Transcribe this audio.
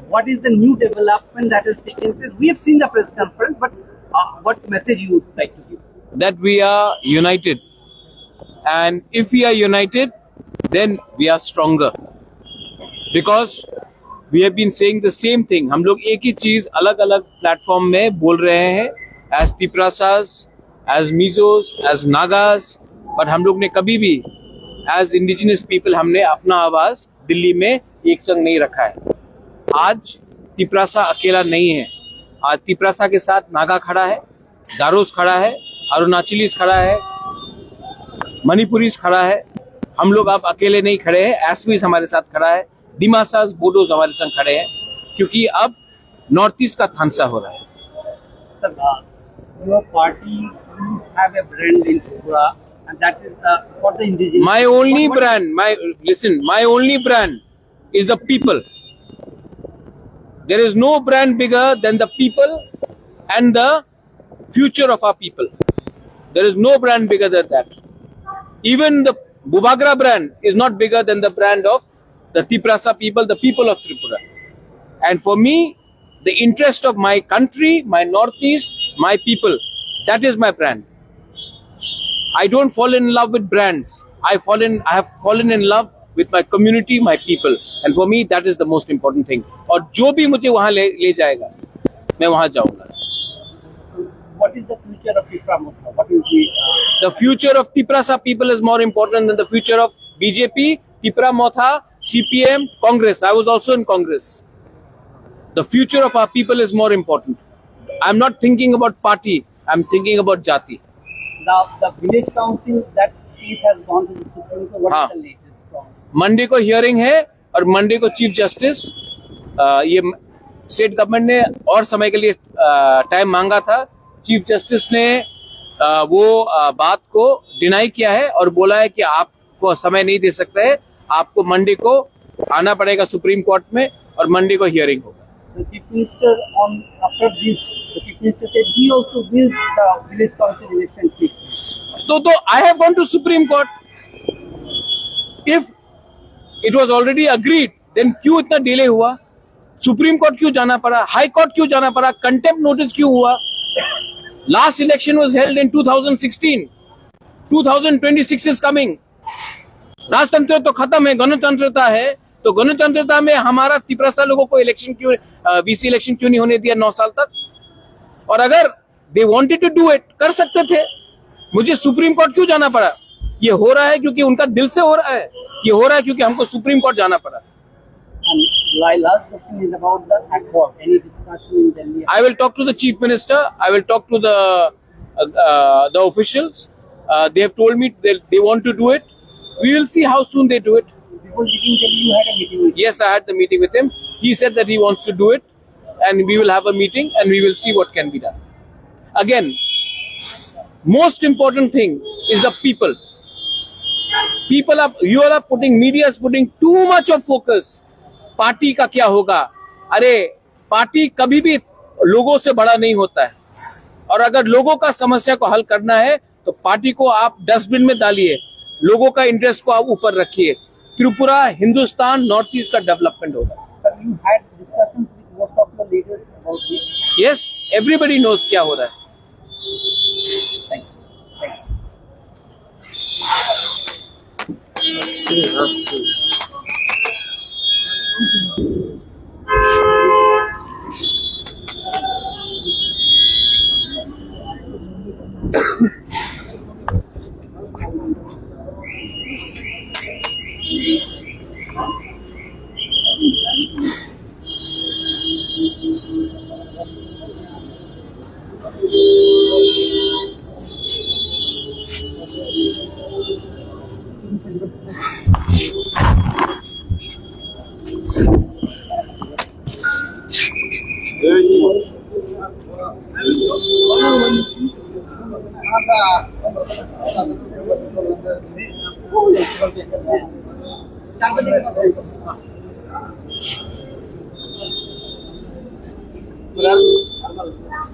What is the new development that is taking place? We have seen the press conference, but what message you would like to give? That we are united, and if we are united, then we are stronger, because we have been saying the same thing. हम लोग एक ही चीज अलग अलग platform में बोल रहे हैं, as Tiprasas, as Mizos, as Nagas, but हम लोग ने कभी भी as indigenous people हमने अपना आवाज दिल्ली में एक संग नहीं रखा है। आज तिपरासा अकेला नहीं है, आज तिपरासा के साथ नागा खड़ा है, गारोस खड़ा है, अरुणाचलीस खड़ा है, मणिपुरीस खड़ा है। हम लोग अब अकेले नहीं खड़े हैं, एसमीस हमारे साथ खड़ा है, दिमासास, बोडोज हमारे संग खड़े हैं, क्योंकि अब नॉर्थ ईस्ट का थानसा हो रहा है। Your party have a brand in Tripura, and that is for the indigenous. My only brand, my only brand is the people. There is no brand bigger than the people and the future of our people. There is no brand bigger than that. Even the Bubagra brand is not bigger than the brand of the Tiprasa people, the people of Tripura. And for me, the interest of my country, my northeast, my people, that is my brand. I don't fall in love with brands. I have fallen in love with my community, my people, and for me that is the most important thing. और जो भी मुझे वहाँ ले जाएगा, मैं वहाँ जाऊँगा. What is the future of Tipra Motha? What is the future of Tiprasa people is more important than the future of BJP, Tipra Motha, CPM, Congress. I was also in Congress. The future of our people is more important. I'm not thinking about party. I'm thinking about jati. The village council, that case has gone to the Supreme Court. What is the latest? Monday को hearing है और Monday को chief justice, ये state government ने और समय के लिए टाइम मांगा था। चीफ जस्टिस ने वो बात को डिनाई किया है और बोला है कि आपको समय नहीं दे सकते हैं, आपको मंडे को आना पड़ेगा सुप्रीम कोर्ट में और मंडे को हियरिंग होगा। The Chief Minister after this, the Chief Minister said he also wills the village council election take place. तो I have gone to Supreme Court. If it was already agreed, then क्यों इतना delay हुआ? Supreme court क्यों जाना पड़ा? High court क्यों जाना पड़ा? कंटेम्प्ट नोटिस क्यों हुआ? Last election was held in 2016. 2026 is coming. राजतंत्र तो खत्म है, गणतंत्रता है। तो गणतंत्रता में हमारा तिपरासा लोगों को इलेक्शन क्यों, वीसी इलेक्शन क्यों नहीं होने दिया 9 साल तक? और अगर they wanted to do it, कर सकते थे। मुझे सुप्रीम कोर्ट क्यों जाना पड़ा? ये हो रहा है क्योंकि उनका दिल से हो रहा है, ये हो रहा है क्योंकि हमको सुप्रीम कोर्ट जाना पड़ा। And last question is about the accord. Any discussion in Delhi? I will talk to the chief minister. I will talk to the officials. They have told me they want to do it. We will see how soon they do it. Before leaving Delhi, you had a meeting with him. Yes, I had the meeting with him. He said that he wants to do it, and we will have a meeting and we will see what can be done. Again, most important thing is the people. Media is putting too much of focus. Party का क्या होगा? अरे party कभी भी लोगों से बड़ा नहीं होता है, और अगर लोगों का समस्या को हल करना है तो पार्टी को आप डस्टबिन में डालिए, लोगों का इंटरेस्ट को आप ऊपर रखिए। त्रिपुरा, हिंदुस्तान, नॉर्थ ईस्ट का डेवलपमेंट होगा। But you had discussions with most of your leaders about this. Yes, everybody knows क्या हो रहा है। Thank you. Thank you.